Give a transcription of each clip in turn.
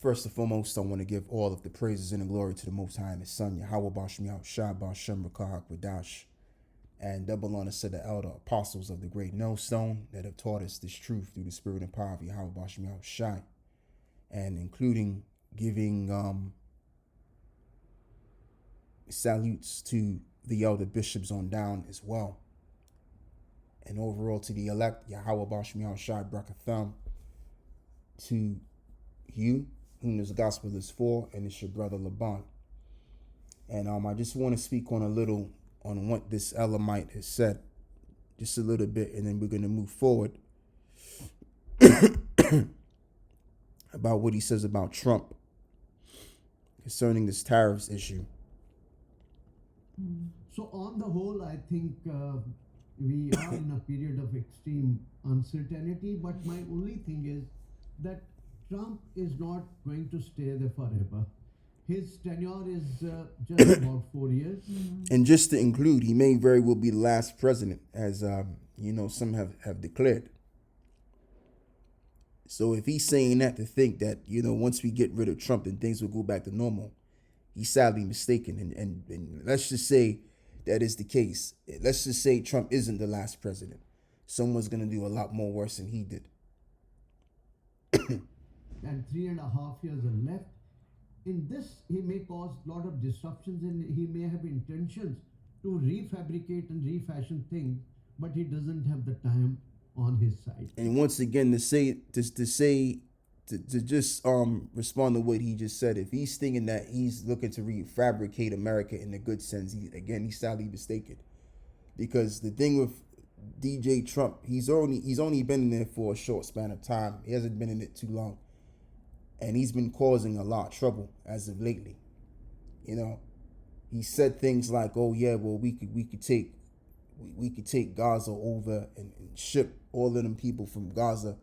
First and foremost, I want to give all of the praises and the glory to the Most High and His Son, Yahweh Bashmiel, Shah Bashem Rakah Wadash, and double honor to the elder apostles of the great millstone that have taught us this truth through the spirit and power of Yahweh Bashmiel Shai, and including giving salutes to the elder bishops on down as well. And overall to the elect, Yahweh Bashmiel Shai Brakatham, to you, whom this gospel is for, and it's your brother Laban. And I just want to speak on a little on what this Elamite has said, just a little bit, and then we're going to move forward about what he says about Trump concerning this tariffs issue. So on the whole, I think we are in a period of extreme uncertainty, but my only thing is that Trump is not going to stay there forever. His tenure is just about 4 years. And just to include, he may very well be the last president, as some have declared. So if he's saying that to think that, once we get rid of Trump, then things will go back to normal, he's sadly mistaken. And let's just say that is the case. Let's just say Trump isn't the last president. Someone's going to do a lot more worse than he did. And 3.5 years are left. In this, he may cause a lot of disruptions and he may have intentions to refabricate and refashion things, but he doesn't have the time on his side. And once again, to just respond to what he just said, if he's thinking that he's looking to refabricate America in the good sense, he's sadly mistaken. Because the thing with DJ Trump, he's only been in there for a short span of time. He hasn't been in it too long. And he's been causing a lot of trouble as of lately. He said things like, "Oh yeah, well we could take Gaza over and ship all of them people from Gaza,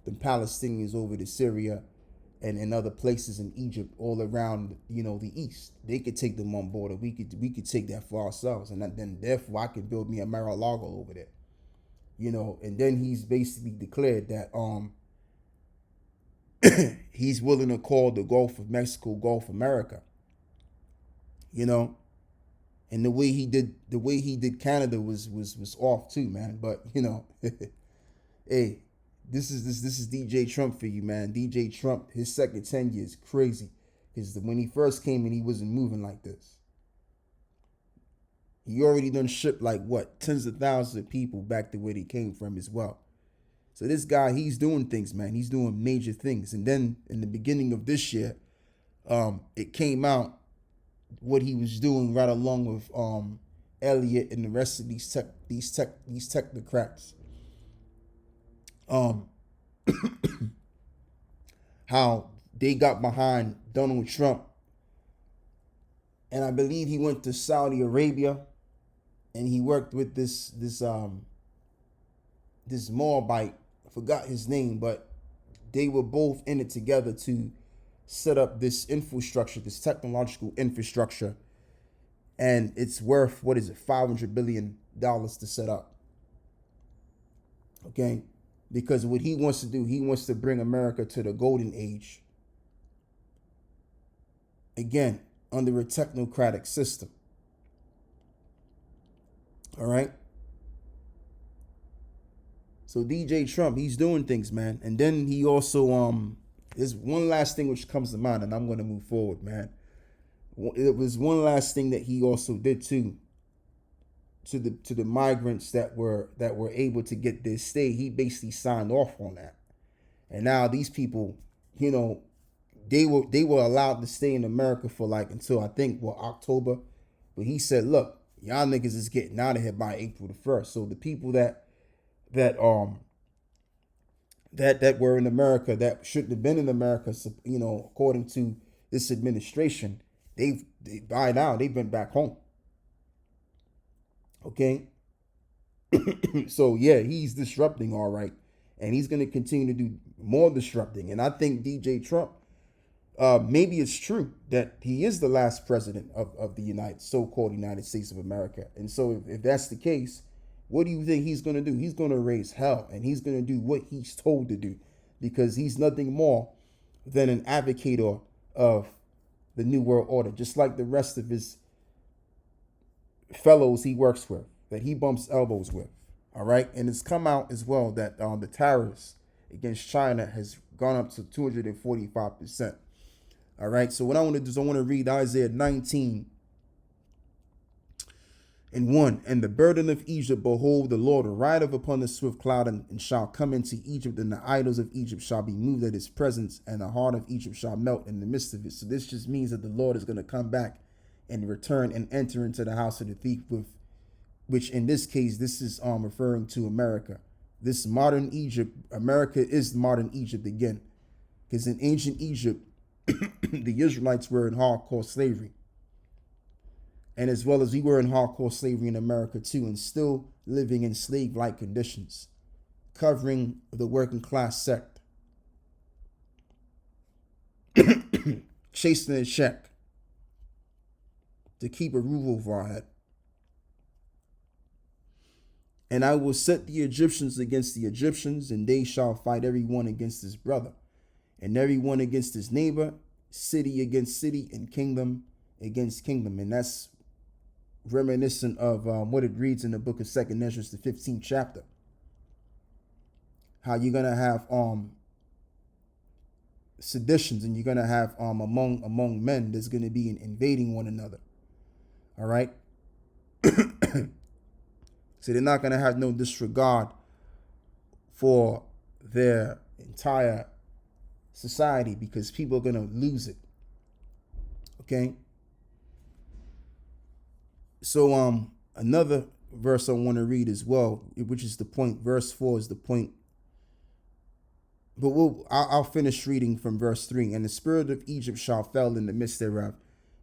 the Palestinians over to Syria, and other places in Egypt, all around the east. They could take them on board, or we could take that for ourselves, and then therefore I could build me a Mar-a-Lago over there." And then he's basically declared that he's willing to call the Gulf of Mexico Gulf America. And the way he did Canada was off too, man. But hey, this is DJ Trump for you, man. DJ Trump, his second tenure is crazy, because when he first came in, he wasn't moving like this. He already done shipped tens of thousands of people back to where they came from as well. So this guy, he's doing things, man. He's doing major things. And then in the beginning of this year, it came out what he was doing right along with Elliott and the rest of these technocrats. How they got behind Donald Trump, and I believe he went to Saudi Arabia, and he worked with this Moabite. I forgot his name, but they were both in it together to set up this infrastructure, this technological infrastructure, and it's worth, $500 billion to set up. Okay, because what he wants to do, he wants to bring America to the golden age again under a technocratic system. All right. So DJ Trump, he's doing things, man. And then he also there's one last thing which comes to mind, and I'm going to move forward, man. It was one last thing that he also did too, to the migrants that were able to get their stay. He basically signed off on that, and now these people, they were allowed to stay in America for until I think October, but he said, look, y'all niggas is getting out of here by April the 1st. So the people that were in America that shouldn't have been in America, according to this administration, by now they've been back home. Okay. So yeah, he's disrupting, all right, and he's going to continue to do more disrupting. And I think DJ Trump, maybe it's true that he is the last president of the so-called United States of America. And so if that's the case, what do you think he's going to do? He's going to raise hell, and he's going to do what he's told to do, because he's nothing more than an advocator of the New World Order, just like the rest of his fellows he works with, that he bumps elbows with. All right. And it's come out as well that the tariffs against China has gone up to 245%. All right. So what I want to do is I want to read Isaiah 19 and 1. And the burden of Egypt, behold, the Lord rideth upon the swift cloud, and shall come into Egypt, and the idols of Egypt shall be moved at his presence, and the heart of Egypt shall melt in the midst of it. So this just means that the Lord is going to come back and return and enter into the house of the thief, with which in this case, this is referring to America. This modern Egypt, America is modern Egypt again. Because in ancient Egypt, the Israelites were in hardcore slavery. And as well as we were in hardcore slavery in America too, and still living in slave-like conditions, covering the working class sect, chasing a check to keep a roof over our head. And I will set the Egyptians against the Egyptians, and they shall fight every one against his brother, and every one against his neighbor, city against city, and kingdom against kingdom. And that's reminiscent of what it reads in the book of 2nd Ezra, the 15th chapter. How you're gonna have seditions, and you're gonna have among men, there's gonna be an invading one another. All right. So they're not gonna have no disregard for their entire society, because people are gonna lose it. Okay. So another verse I want to read as well, which is the point. Verse 4 is the point. But I'll finish reading from verse 3. And the spirit of Egypt shall fall in the midst thereof,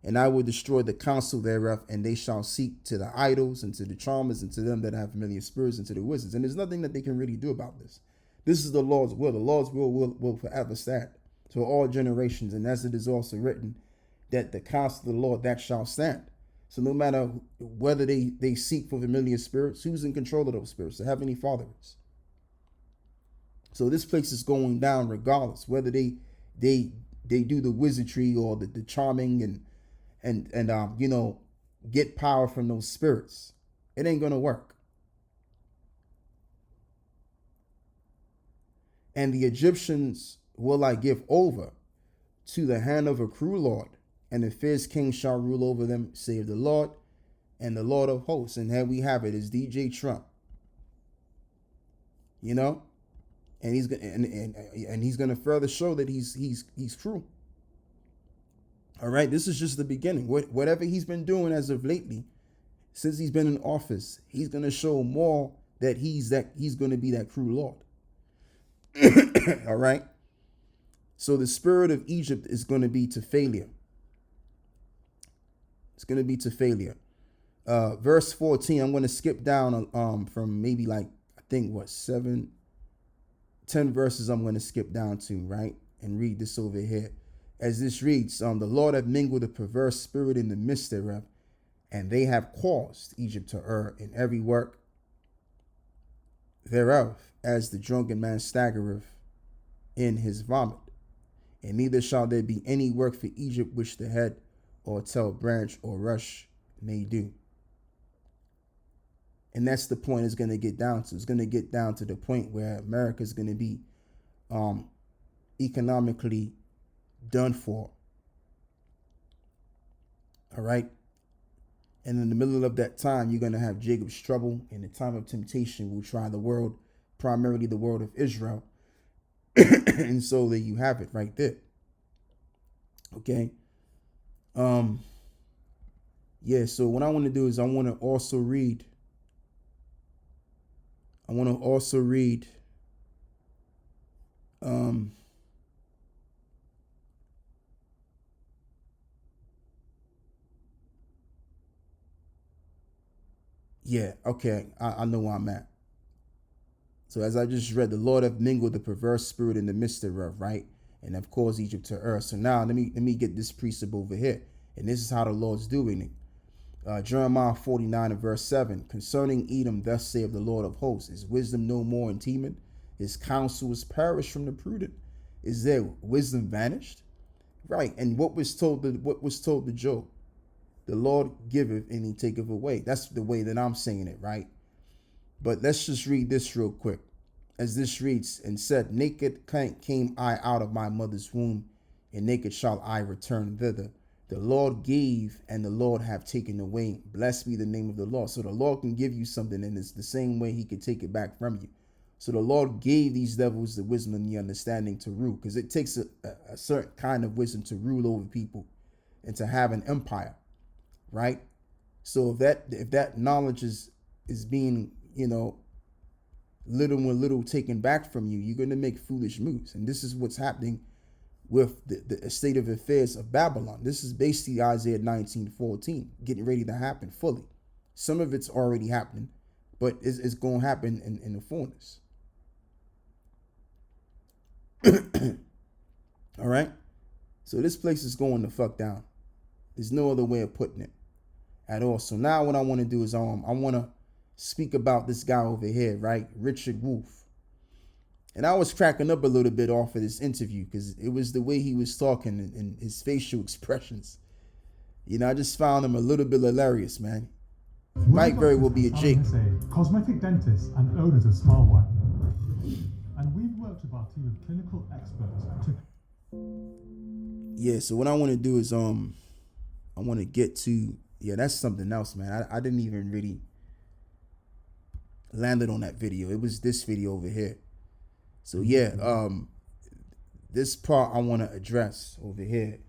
and I will destroy the counsel thereof, and they shall seek to the idols, and to the charmers, and to them that have familiar spirits, and to the wizards. And there's nothing that they can really do about this. This is the Lord's will. The Lord's will forever stand to all generations. And as it is also written, that the counsel of the Lord, that shall stand. So no matter whether they seek for familiar spirits, who's in control of those spirits? The Heavenly Father is. So this place is going down regardless, whether they do the wizardry or the charming and get power from those spirits. It ain't gonna work. And the Egyptians will I give over to the hand of a cruel Lord, and the fierce king shall rule over them, save the Lord and the Lord of hosts. And here we have it, is DJ Trump. And he's gonna further show that he's true. All right, this is just the beginning. Whatever he's been doing as of lately, since he's been in office, he's gonna show more that he's gonna be that cruel Lord. All right. So the spirit of Egypt is gonna be to failure. It's going to be to failure. Verse 14, I'm going to skip down from maybe like, I think 10 verses I'm going to skip down to, right? And read this over here. As this reads, the Lord hath mingled a perverse spirit in the midst thereof, and they have caused Egypt to err in every work thereof, as the drunken man staggereth in his vomit. And neither shall there be any work for Egypt which the head or tail, branch, or rush may do. And that's the point it's going to get down to. It's going to get down to the point where America is going to be economically done for. All right. And in the middle of that time, you're going to have Jacob's trouble. In the time of temptation will try the world, primarily the world of Israel. And so there you have it right there. Okay. Yeah, so what I want to do is I want to also read yeah, okay, I know where I'm at. So as I just read, the Lord hath mingled the perverse spirit in the midst thereof, right? And have caused Egypt to err. So now let me get this precept over here. And this is how the Lord's doing it. Jeremiah 49 and verse 7. Concerning Edom, thus saith the Lord of hosts, is wisdom no more in Teman? His counsel is perished from the prudent. Is their wisdom vanished? Right. And what was told to Job? The Lord giveth and he taketh away. That's the way that I'm saying it, right? But let's just read this real quick. As this reads, and said, naked came I out of my mother's womb, and naked shall I return thither. The Lord gave, and the Lord have taken away. Blessed be the name of the Lord. So the Lord can give you something, and it's the same way he could take it back from you. So the Lord gave these devils the wisdom and the understanding to rule, because it takes a certain kind of wisdom to rule over people and to have an empire, right? So if that knowledge is being, little and little taken back from you, you're going to make foolish moves. And this is what's happening with the state of affairs of Babylon. This is basically Isaiah 19:14 getting ready to happen fully. Some of it's already happening, but it's going to happen in the fullness. All right. So this place is going the fuck down. There's no other way of putting it at all. So now what I want to do is I want to speak about this guy over here, right? Richard Wolff. And I was cracking up a little bit off of this interview because it was the way he was talking and his facial expressions. I just found him a little bit hilarious, man. Might very well be a Jake. Cosmetic dentists and owners of Smile One. And we've worked with our team of clinical experts to... Yeah, so what I want to do is I want to get to, that's something else, man. I didn't even really landed on that video. It was this video over here. So this part I want to address over here.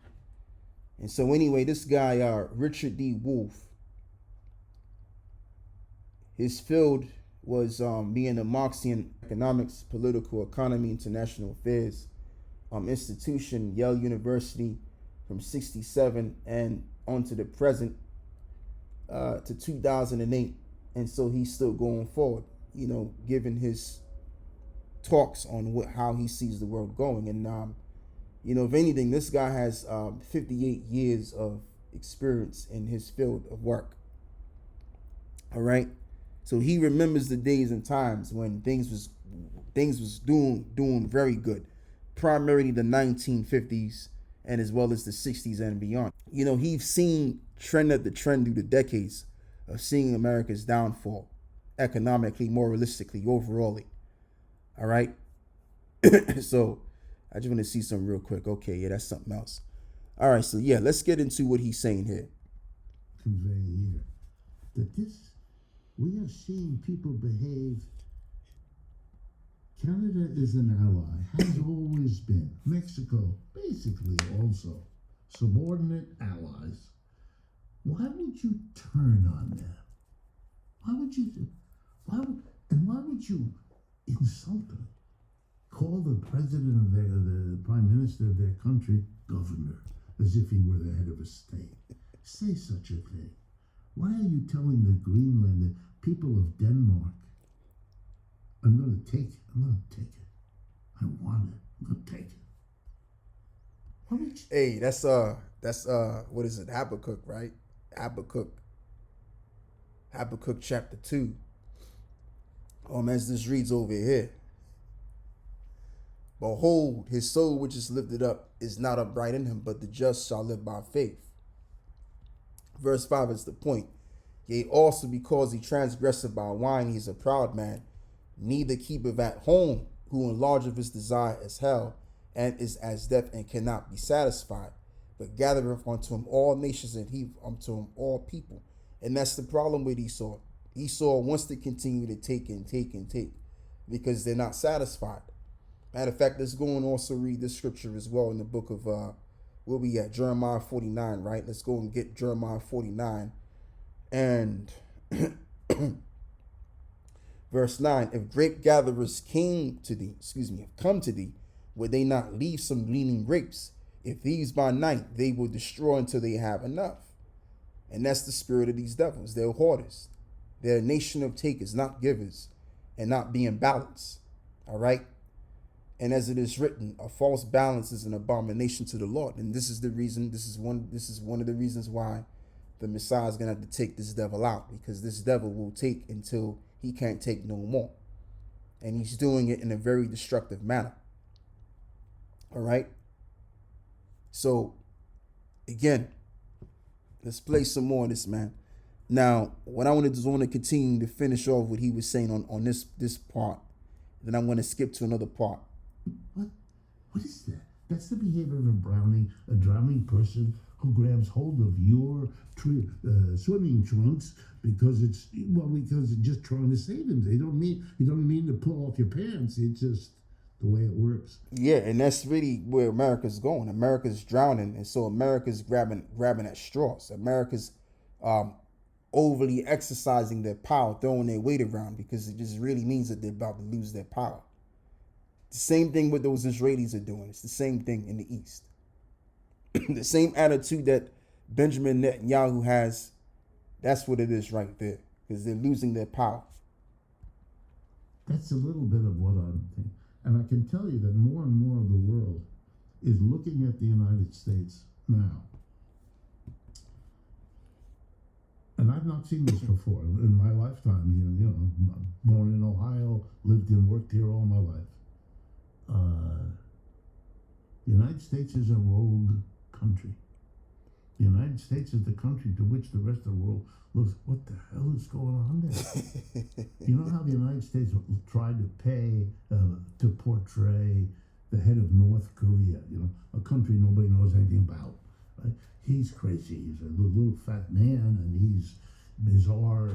And so anyway, this guy, Richard D. Wolff, his field was being a Marxian economics, political economy, international affairs institution, Yale University, from 1967 and onto the present to 2008. And so he's still going forward, giving his talks on how he sees the world going. And, if anything, this guy has 58 years of experience in his field of work. All right. So he remembers the days and times when things was doing very good, primarily the 1950s and as well as the 60s and beyond. He's seen trend after trend through the decades of seeing America's downfall, economically, moralistically, overall. All right. So I just want to see something real quick. Okay, yeah, that's something else. All right, so let's get into what he's saying here. Convey here that we are seeing people behave. Canada is an ally, has always been. Mexico, basically, also subordinate allies. Why would you turn on them? Why would you insult them? Call the president of the prime minister of their country governor, as if he were the head of a state. Say such a thing. Why are you telling the Greenland, the people of Denmark, I'm going to take it. I want it. I'm going to take it. Hey, that's what is it? Habakkuk, right? Habakkuk chapter 2. As this reads over here. Behold, his soul which is lifted up is not upright in him, but the just shall live by faith. Verse 5 is the point. Yea, also because he transgresseth by wine, he is a proud man, neither keepeth at home, who enlargeth his desire as hell, and is as death and cannot be satisfied, but gathereth unto him all nations, and heaveth unto him all people. And that's the problem with Esau. Esau wants to continue to take and take and take because they're not satisfied. Matter of fact, let's go and also read this scripture as well in the book of, where we at? Jeremiah 49, right? Let's go and get Jeremiah 49 and verse 9. If grape gatherers come to thee, would they not leave some gleaning grapes? If these by night, they will destroy until they have enough. And that's the spirit of these devils. They're hoarders. They're a nation of takers, not givers, and not being balanced. All right. And as it is written, a false balance is an abomination to the Lord. And this is the reason, this is one of the reasons why the Messiah is going to have to take this devil out, because this devil will take until he can't take no more. And he's doing it in a very destructive manner. All right. So again, let's play some more of this, man. Now, what I want to do is I want to continue to finish off what he was saying on this part. Then I'm going to skip to another part. What? What is that? That's the behavior of a drowning person who grabs hold of your swimming trunks because it's just trying to save him. You don't mean to pull off your pants. It's just the way it works. Yeah, and that's really where America's going. America's drowning, and so America's grabbing at straws. America's overly exercising their power, throwing their weight around because it just really means that they're about to lose their power. The same thing what those Israelis are doing. It's the same thing in the East. The same attitude that Benjamin Netanyahu has, that's what it is right there, because they're losing their power. That's a little bit of what I'm thinking. And I can tell you that more and more of the world is looking at the United States now. And I've not seen this before in my lifetime. You know, I'm born in Ohio, lived and worked here all my life. The United States is a rogue country. The United States is the country to which the rest of the world looks, what the hell is going on there? You know how the United States tried to pay to portray the head of North Korea, you know, a country nobody knows anything about, right? He's crazy. He's a little fat man, and he's bizarre.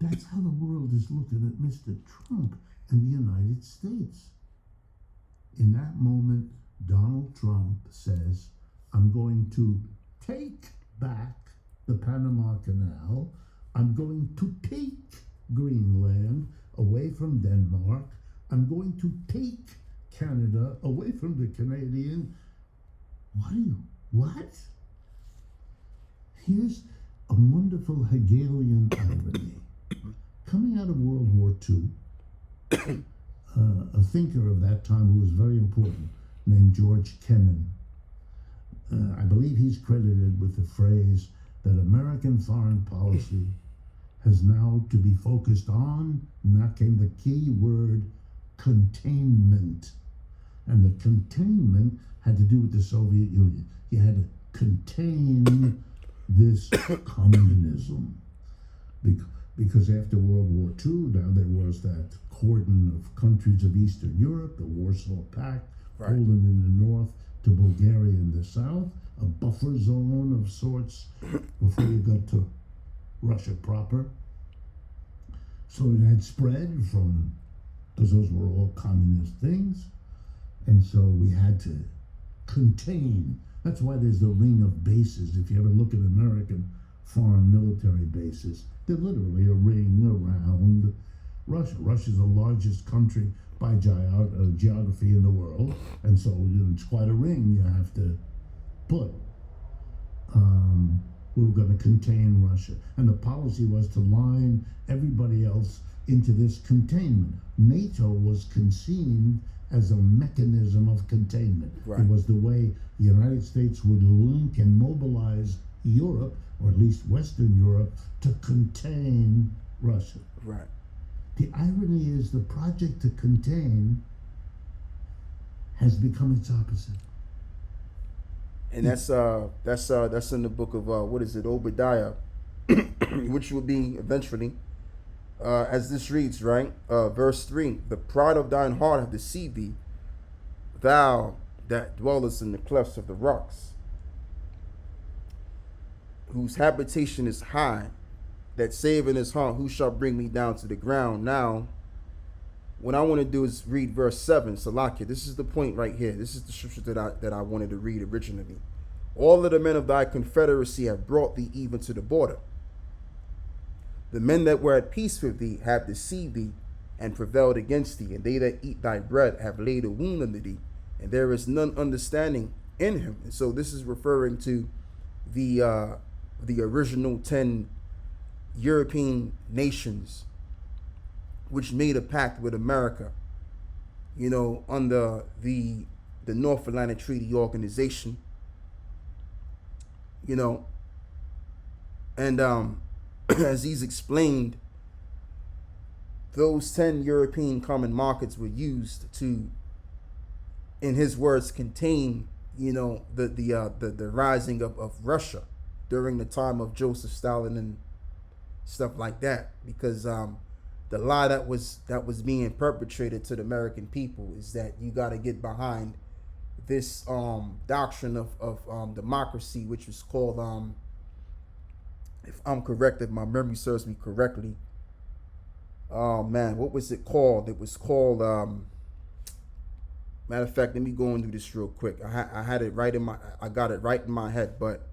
That's how the world is looking at Mr. Trump and the United States. In that moment, Donald Trump says, I'm going to take back the Panama Canal. I'm going to take Greenland away from Denmark. I'm going to take Canada away from the Canadian. What? Here's a wonderful Hegelian irony. Coming out of World War II, a thinker of that time who was very important, named George Kennan, I believe he's credited with the phrase that American foreign policy has now to be focused on, and that came the key word, containment. And the containment had to do with the Soviet Union. You had to contain this communism. Because after World War II, now there was that cordon of countries of Eastern Europe, the Warsaw Pact, right. Poland in the north to Bulgaria in the south, a buffer zone of sorts before you got to Russia proper. So it had spread from, because those were all communist things, and so we had to contain. That's why there's the ring of bases. If you ever look at American foreign military bases, they're literally a ring around Russia. Russia's the largest country by geography in the world, and so it's quite a ring you have to put. We were going to contain Russia, and the policy was to line everybody else into this containment. NATO was conceived as a mechanism of containment. Right. It was the way the United States would link and mobilize Europe, or at least Western Europe, to contain Russia. Right. The irony is the project to contain has become its opposite. And that's in the book of what is it, Obadiah, which will be eventually, as this reads, right, verse 3: the pride of thine heart hath deceived thee, thou that dwellest in the clefts of the rocks, whose habitation is high, that saith in his heart, who shall bring me down to the ground? Now, what I want to do is read verse 7, Salakia. This is the point right here. This is the scripture that I wanted to read originally. All of the men of thy confederacy have brought thee even to the border. The men that were at peace with thee have deceived thee and prevailed against thee, and they that eat thy bread have laid a wound unto thee, and there is none understanding in him. And so this is referring to the original 10 European nations which made a pact with America, you know, under the North Atlantic Treaty Organization, you know, and as he's explained, those 10 European common markets were used to in his words, contain, the rising of Russia during the time of Joseph Stalin and stuff like that, because the lie that was being perpetrated to the American people is that you got to get behind this doctrine of democracy, which was called, if I'm correct, if my memory serves me correctly, oh man, what was it called? It was called, matter of fact, let me go and do this real quick. I had it right in my, I got it right in my head, but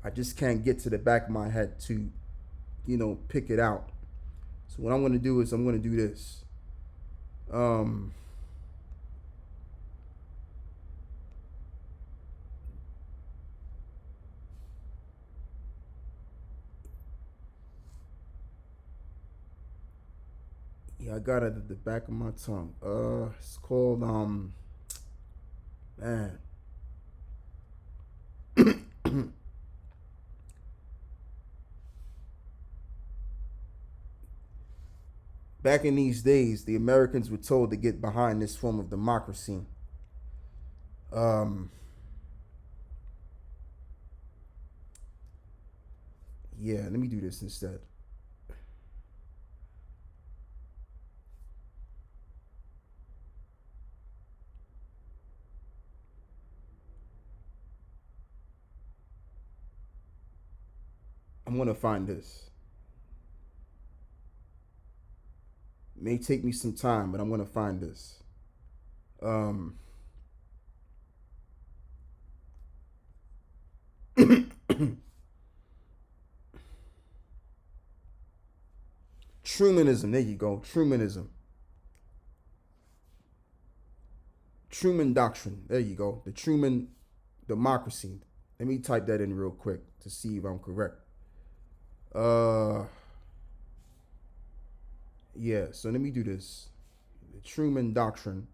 I just can't get to the back of my head to, pick it out. So what I'm going to do is I'm going to do this. Yeah, I got it at the back of my tongue. It's called, man. Back in these days, the Americans were told to get behind this form of democracy. Yeah, let me do this instead. I'm gonna find this. It may take me some time, but I'm gonna find this. Trumanism. There you go. Trumanism. Truman Doctrine. There you go. The Truman Democracy. Let me type that in real quick to see if I'm correct. Yeah, so let me do this. The Truman Doctrine.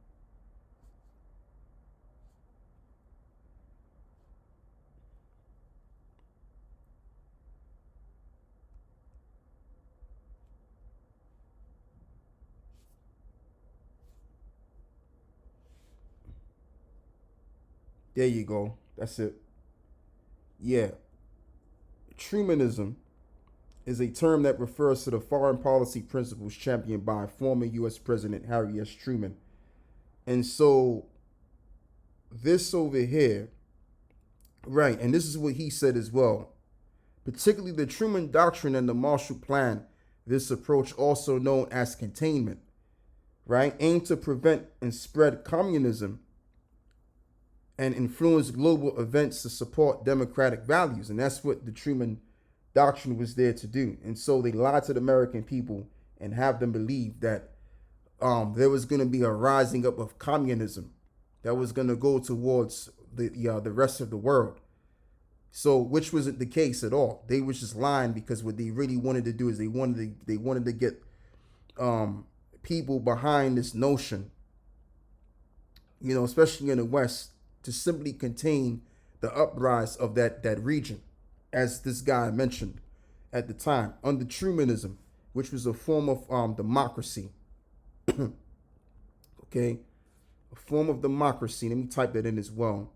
There you go. That's it. Yeah. Trumanism is a term that refers to the foreign policy principles championed by former U.S. President Harry S. Truman. And so this over here, right, and this is what he said as well. Particularly the Truman Doctrine and the Marshall Plan, this approach, also known as containment, right, aimed to prevent and spread communism and influence global events to support democratic values. And that's what the Truman Doctrine was there to do. And so they lied to the American people and have them believe that there was going to be a rising up of communism that was going to go towards the rest of the world. So, which wasn't the case at all. They was just lying, because what they really wanted to do is they wanted to get people behind this notion, especially in the West, to simply contain the uprise of that region, as this guy mentioned at the time, under Trumanism, which was a form of democracy. Okay, a form of democracy. Let me type that in as well.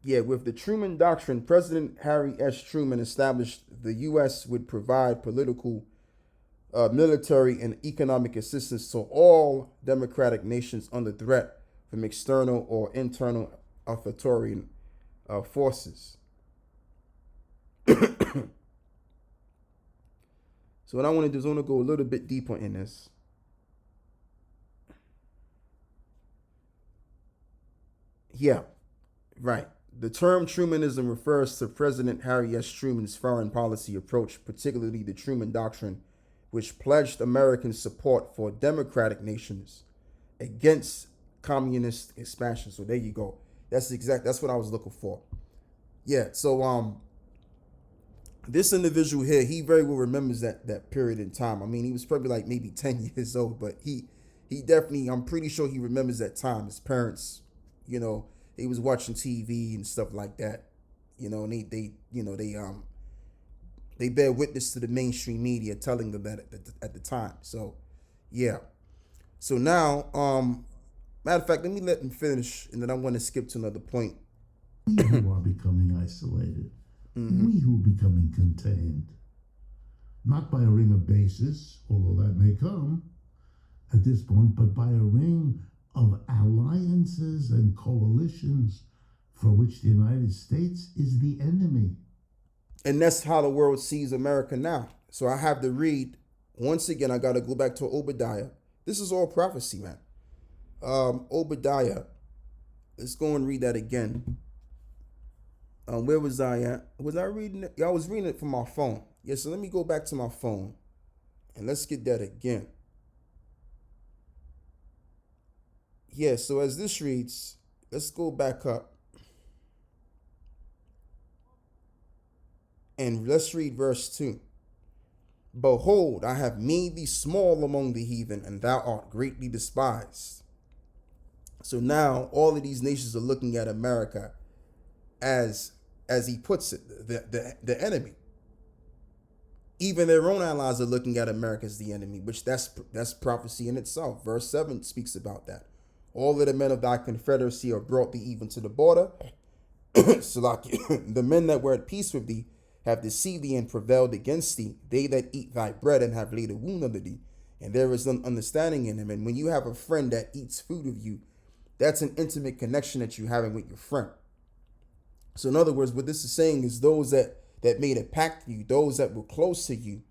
Yeah, with the Truman Doctrine, President Harry S. Truman established the U.S. would provide political, military, and economic assistance to all democratic nations under threat from external or internal authoritarian forces. So what I want to do is I want to go a little bit deeper in this. Yeah, right. The term Trumanism refers to President Harry S. Truman's foreign policy approach, particularly the Truman Doctrine, which pledged American support for democratic nations against communist expansion. So there you go. That's what I was looking for. Yeah, so this individual here, he very well remembers that period in time. I mean, he was probably like maybe 10 years old, but he definitely, I'm pretty sure he remembers that time. His parents, he was watching TV and stuff like that, And they bear witness to the mainstream media telling them that at the time. So, yeah. So now, matter of fact, let me finish, and then I'm going to skip to another point. We who are becoming isolated, we who are becoming contained, not by a ring of bases, although that may come at this point, but by a ring of alliances and coalitions for which the United States is the enemy. And that's how the world sees America now. So I have to read, once again, I got to go back to Obadiah. This is all prophecy, man. Obadiah. Let's go and read that again. Where was I at? Was I reading it? Yeah, I was reading it from my phone. Yeah, so let me go back to my phone. And let's get that again. Yeah, so as this reads, let's go back up. And let's read verse 2. Behold, I have made thee small among the heathen, and thou art greatly despised. So now all of these nations are looking at America as he puts it, the enemy. Even their own allies are looking at America as the enemy, which that's prophecy in itself. Verse 7 speaks about that. All of the men of thy confederacy are brought thee even to the border. So like the men that were at peace with thee have deceived thee and prevailed against thee. They that eat thy bread and have laid a wound under thee. And there is none understanding in him. And when you have a friend that eats food of you, that's an intimate connection that you're having with your friend. So in other words, what this is saying is those that made a pact with you, those that were close to you,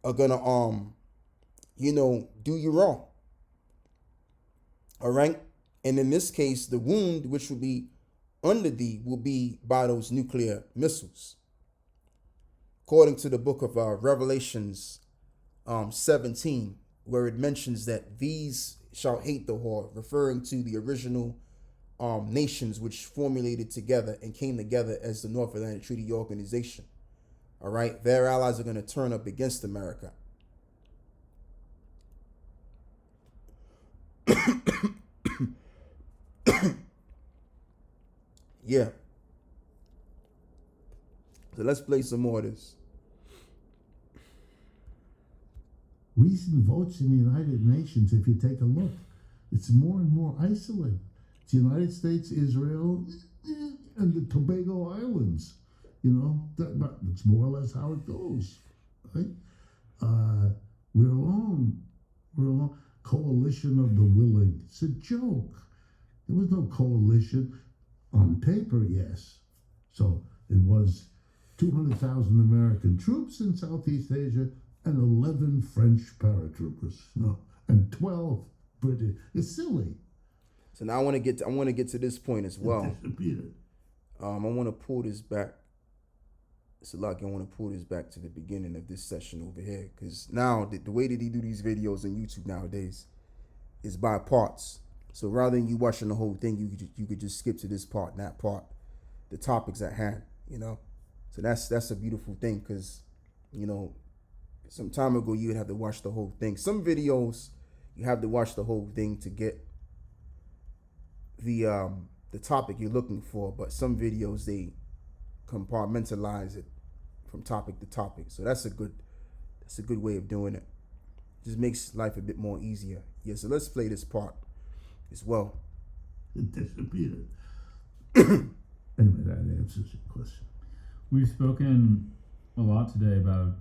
are gonna do you wrong. All right. And in this case, the wound which will be under thee will be by those nuclear missiles. According to the book of Revelations 17, where it mentions that these shall hate the whore, referring to the original nations which formulated together and came together as the North Atlantic Treaty Organization. All right. Their allies are going to turn up against America. Yeah. So let's play some more of this. Recent votes in the United Nations, if you take a look, it's more and more isolated. It's the United States, Israel, and the Tobago Islands. That's more or less how it goes, right? We're alone. We're alone. Coalition of the willing. It's a joke. There was no coalition. On paper, yes. So it was 200,000 American troops in Southeast Asia and 11 French paratroopers, and 12 British. It's silly. So now I want to get to this point as well. I want to pull this back. I want to pull this back to the beginning of this session over here, because now the way that he do these videos on YouTube nowadays is by parts. So rather than you watching the whole thing, you could just skip to this part and that part, the topics at hand. So that's a beautiful thing, because some time ago you would have to watch the whole thing. Some videos you have to watch the whole thing to get the topic you're looking for, but some videos they compartmentalize it from topic to topic. So that's a good way of doing it. Just makes life a bit more easier. Yeah, so let's play this part as well. It disappeared. Anyway, that answers your question. We've spoken a lot today about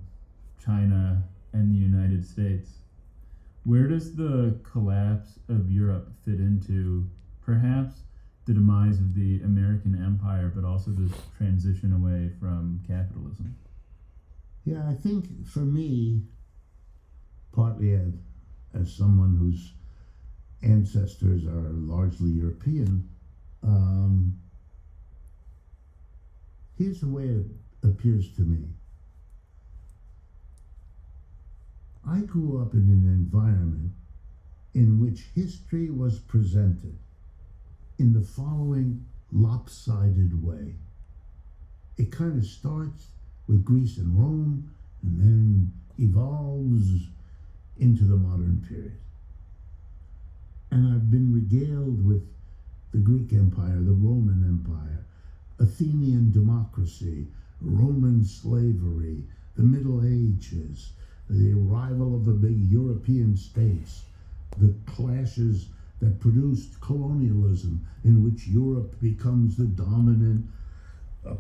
China and the United States. Where does the collapse of Europe fit into perhaps the demise of the American empire, but also the transition away from capitalism? Yeah, I think for me, partly as someone whose ancestors are largely European, here's the way it appears to me. I grew up in an environment in which history was presented in the following lopsided way. It kind of starts with Greece and Rome and then evolves into the modern period. And I've been regaled with the Greek Empire, the Roman Empire, Athenian democracy, Roman slavery, the Middle Ages, the arrival of the big European states, the clashes that produced colonialism, in which Europe becomes the dominant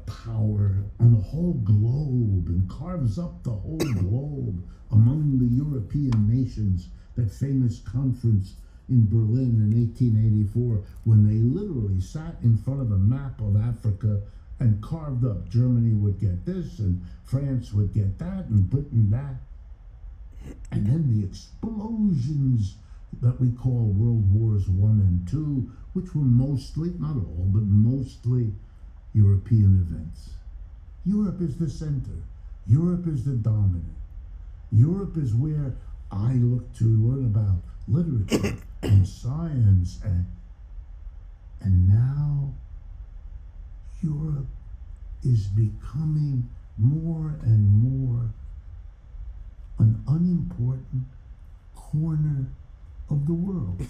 power on the whole globe and carves up the whole globe among the European nations. That famous conference in Berlin in 1884, when they literally sat in front of a map of Africa and carved up Germany would get this and France would get that and Britain that. And then the explosions that we call World Wars I and II, which were mostly, not all, but mostly European events. Europe is the center. Europe is the dominant. Europe is where I look to learn about literature and science, and now Europe is becoming more and more an unimportant corner of the world.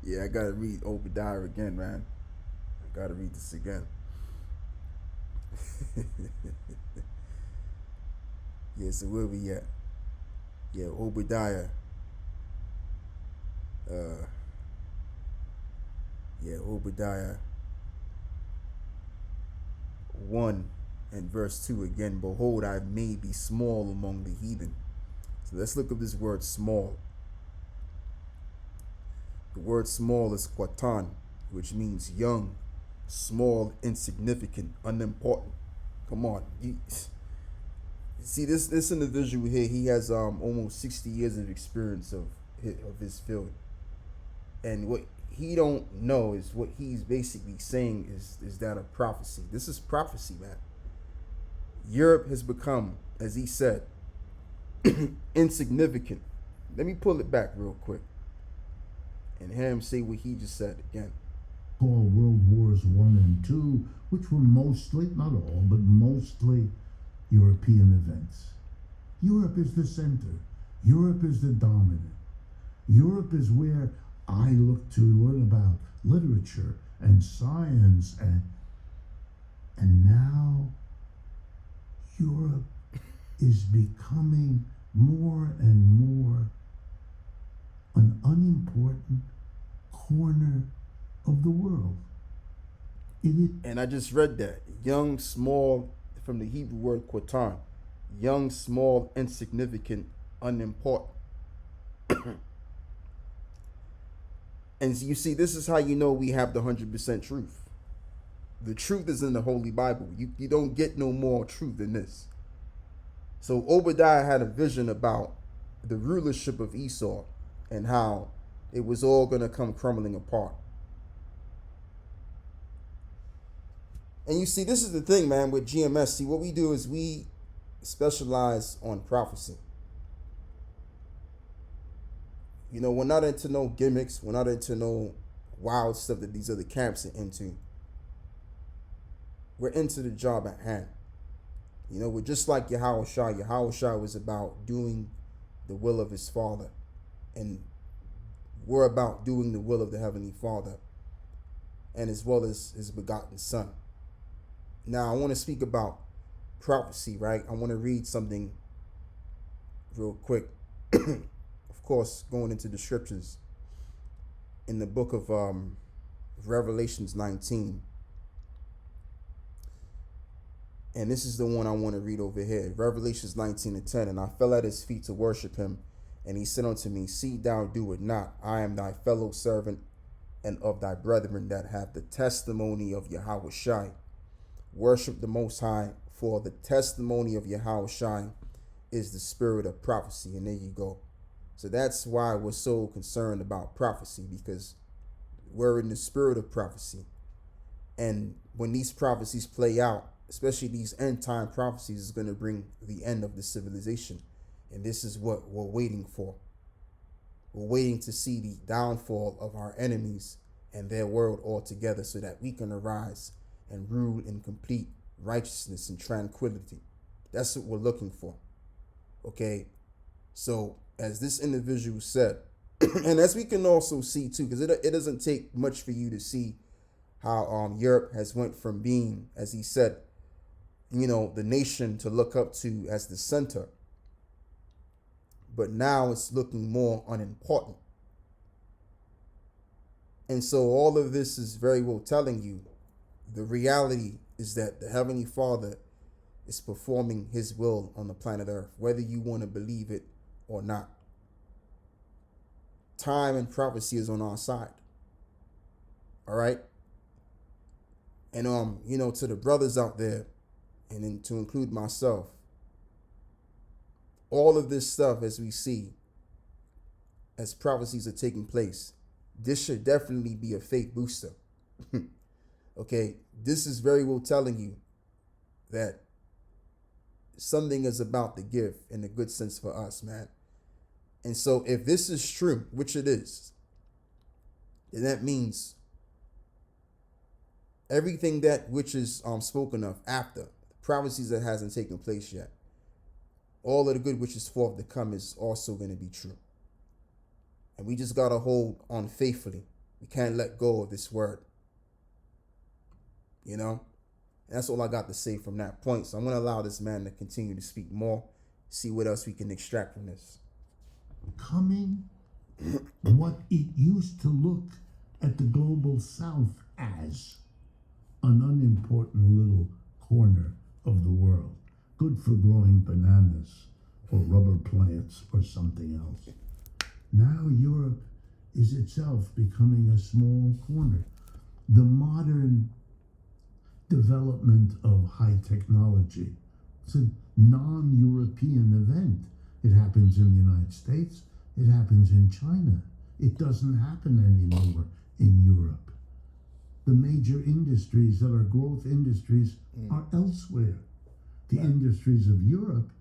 Yeah, I gotta read Obadiah again, man. I gotta read this again. Yeah, so where we at? Yeah, Obadiah. Obadiah 1 and verse 2 again. Behold, I have made thee small among the heathen. So let's look at this word small. The word small is quatan, which means young, small, insignificant, unimportant. Come on. See this individual here, he has almost 60 years of experience of his field. And what he don't know is what he's basically saying is that of prophecy. This is prophecy, man. Europe has become, as he said, insignificant. Let me pull it back real quick and hear him say what he just said again. Call World Wars I and II, which were mostly, not all, but mostly European events. Europe is the center. Europe is the dominant. Europe is where I look to learn about literature and science, and now Europe is becoming more and more an unimportant corner of the world. And I just read that. Young, small, from the Hebrew word quatan. Young, small, insignificant, unimportant. And you see, this is how you know we have the 100% truth. The truth is in the Holy Bible. You don't get no more truth than this. So Obadiah had a vision about the rulership of Esau and how it was all going to come crumbling apart. And you see, this is the thing, man, with GMS. See, what we do is we specialize on prophecy. You know, we're not into no gimmicks. We're not into no wild stuff that these other camps are into. We're into the job at hand. You know, we're just like Yahushua. Yahushua was about doing the will of his Father. And we're about doing the will of the Heavenly Father. And as well as his begotten Son. Now, I want to speak about prophecy, right? I want to read something real quick. Of course, going into the scriptures. In the book of Revelations 19. And this is the one I want to read over here. Revelations 19:10. And I fell at his feet to worship him. And he said unto me, see thou do it not. I am thy fellow servant and of thy brethren that have the testimony of Yahushua. Worship the Most High, for the testimony of Yahushua is the spirit of prophecy. And there you go. So that's why we're so concerned about prophecy, because we're in the spirit of prophecy. And when these prophecies play out, especially these end time prophecies, is going to bring the end of the civilization. And this is what we're waiting for. We're waiting to see the downfall of our enemies and their world altogether, so that we can arise and rule in complete righteousness and tranquility. That's what we're looking for. Okay? So, as this individual said, and as we can also see too, because it doesn't take much for you to see how Europe has went from being, as he said, the nation to look up to as the center, but now it's looking more unimportant. And so all of this is very well telling you the reality is that the Heavenly Father is performing his will on the planet Earth, whether you want to believe it or not. Time and prophecy is on our side. All right. And to the brothers out there, and then to include myself, all of this stuff, as we see, as prophecies are taking place, this should definitely be a faith booster. Okay, this is very well telling you that something is about to give in a good sense for us, man. And so if this is true, which it is, then that means everything that which is spoken of after, the prophecies that hasn't taken place yet, all of the good which is forth to come is also going to be true. And we just got to hold on faithfully. We can't let go of this word. And that's all I got to say from that point. So I'm going to allow this man to continue to speak more, see what else we can extract from this. Coming what it used to look at the global south as an unimportant little corner of the world, good for growing bananas or rubber plants or something else. Now Europe is itself becoming a small corner. The modern development of high technology, it's a non-European event. It happens in the United States. It happens in China. It doesn't happen anymore in Europe. The major industries that are growth industries are elsewhere. The industries of Europe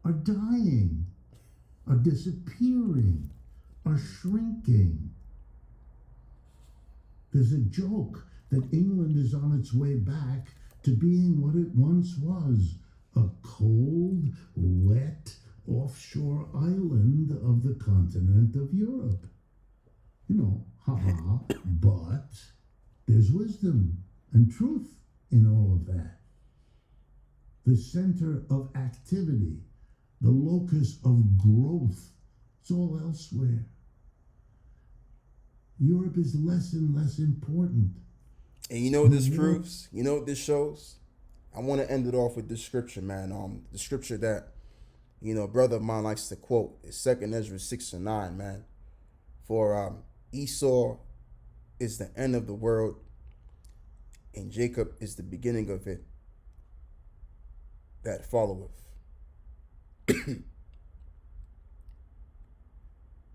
are dying, are disappearing, are shrinking. There's a joke that England is on its way back to being what it once was, a cold, wet, offshore island of the continent of Europe. Haha, but there's wisdom and truth in all of that. The center of activity, the locus of growth, it's all elsewhere. Europe is less and less important. And you know what this proves? You know what this shows? I want to end it off with this scripture, man. The scripture that, a brother of mine likes to quote is 2 Ezra 6:9, man. For Esau is the end of the world, and Jacob is the beginning of it that followeth.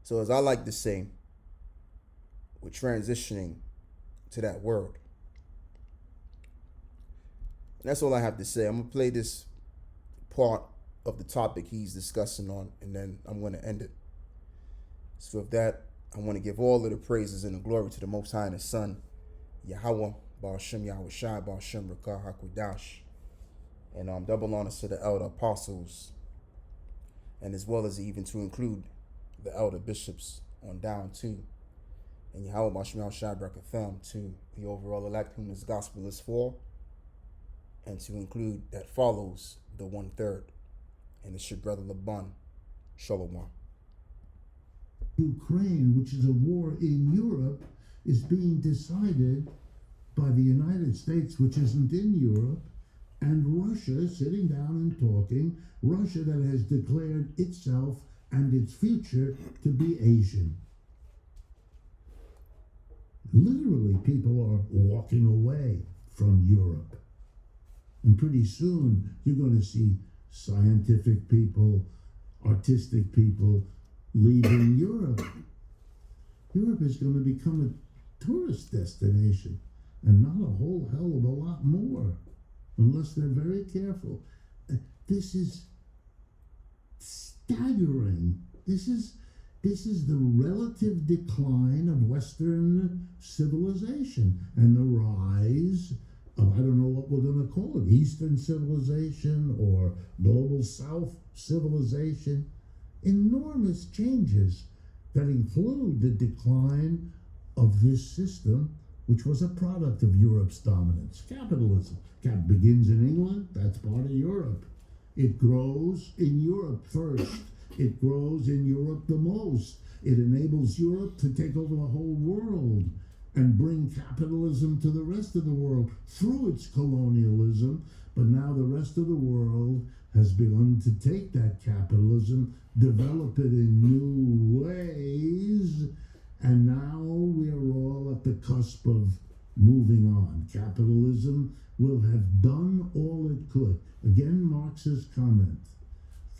So as I like to say, we're transitioning to that word. And that's all I have to say. I'm going to play this part of the topic he's discussing on, and then I'm going to end it. So with that, I want to give all of the praises and the glory to the Most High and His Son, Yahweh, Ba'ashem Yahweh Shai, Ba'ashem Rakah HaKodash. And double honors to the elder apostles, and as well as even to include the elder bishops on down too. And Yahweh Ba'ashem Yahweh Shai Brakatham to the overall elect whom this gospel is for, and to include that follows the 1/3. And it's your brother Laban. Shalom. Ukraine, which is a war in Europe, is being decided by the United States, which isn't in Europe, and Russia sitting down and talking. Russia that has declared itself and its future to be Asian. Literally, people are walking away from Europe. And pretty soon, you're going to see scientific people, artistic people leaving Europe. Europe is going to become a tourist destination, and not a whole hell of a lot more, unless they're very careful. This is staggering. This is the relative decline of Western civilization and the rise of, I don't know what we're going to call it, Eastern civilization or Global South civilization. Enormous changes that include the decline of this system which was a product of Europe's dominance. Capitalism begins in England, that's part of Europe. It grows in Europe first. It grows in Europe the most. It enables Europe to take over the whole world and bring capitalism to the rest of the world through its colonialism. But now the rest of the world has begun to take that capitalism, develop it in new ways, and now we are all at the cusp of moving on. Capitalism will have done all it could. Again, Marx's comment,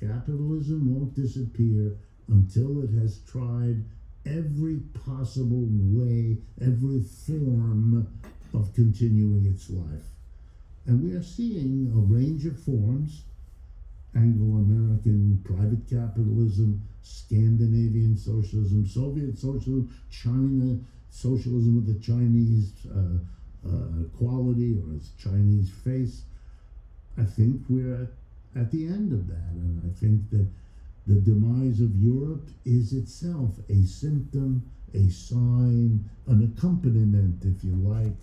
capitalism won't disappear until it has tried every possible way, every form of continuing its life. And we are seeing a range of forms: Anglo-American private capitalism, Scandinavian socialism, Soviet socialism, China socialism with the Chinese quality or its Chinese face. I think we're at the end of that, and I think that the demise of Europe is itself a symptom, a sign, an accompaniment, if you like,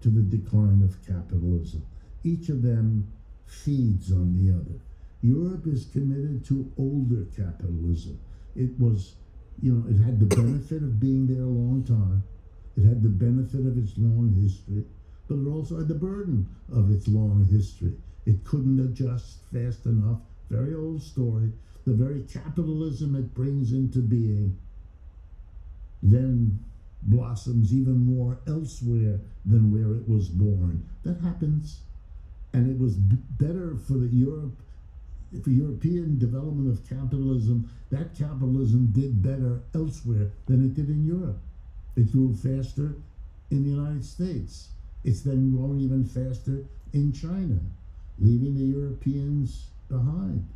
to the decline of capitalism. Each of them feeds on the other. Europe is committed to older capitalism. It was, it had the benefit of being there a long time. It had the benefit of its long history, but it also had the burden of its long history. It couldn't adjust fast enough. Very old story. The very capitalism it brings into being then blossoms even more elsewhere than where it was born. That happens. And it was better for European development of capitalism. That capitalism did better elsewhere than it did in Europe. It grew faster in the United States. It's then growing even faster in China, leaving the Europeans behind.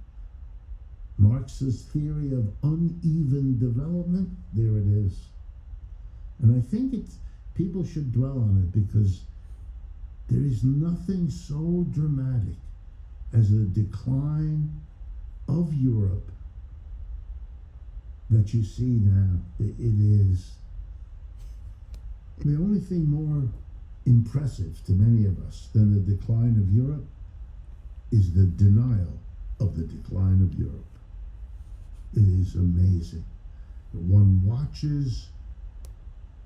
Marx's theory of uneven development, there it is. And I think people should dwell on it, because there is nothing so dramatic as a decline of Europe that you see now. It is the only thing more impressive to many of us than the decline of Europe is the denial of the decline of Europe. It is amazing. One watches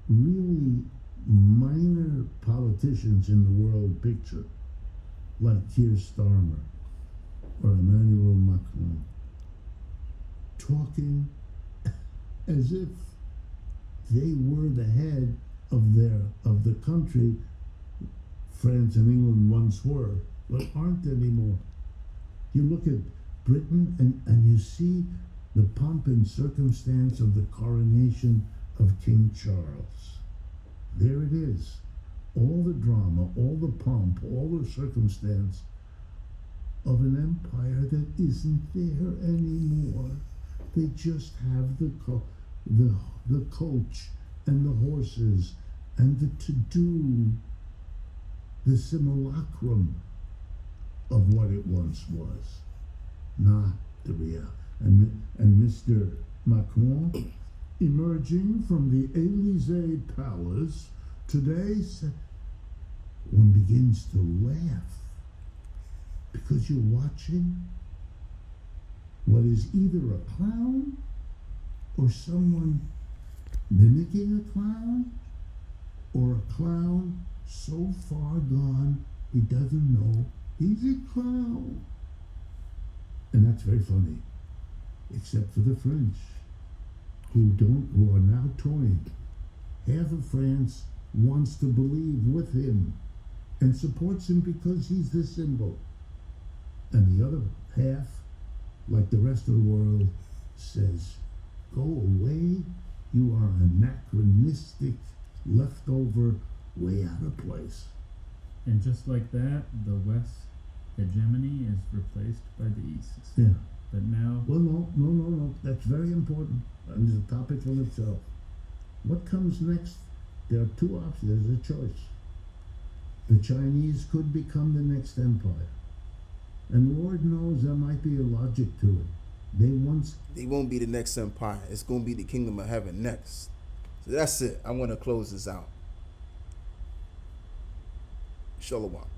really minor politicians in the world picture, like Keir Starmer or Emmanuel Macron, talking as if they were the head of the country France and England once were, but aren't anymore. You look at Britain and you see the pomp and circumstance of the coronation of King Charles. There it is. All the drama, all the pomp, all the circumstance of an empire that isn't there anymore. They just have the coach and the horses and the to-do, the simulacrum of what it once was, not the reality. And Mr. Macron, emerging from the Élysée Palace today, one begins to laugh, because you're watching what is either a clown or someone mimicking a clown, or a clown so far gone he doesn't know he's a clown. And that's very funny, except for the French, who are now toying. Half of France wants to believe with him and supports him because he's the symbol. And the other half, like the rest of the world, says, go away, you are anachronistic, leftover, way out of place. And just like that, the West hegemony is replaced by the East. Yeah. But now... Well, no. That's very important. And it's a topic in itself. What comes next? There are two options. There's a choice. The Chinese could become the next empire. And Lord knows there might be a logic to it. They won't be the next empire. It's going to be the kingdom of heaven next. So that's it. I want to close this out. Shalom.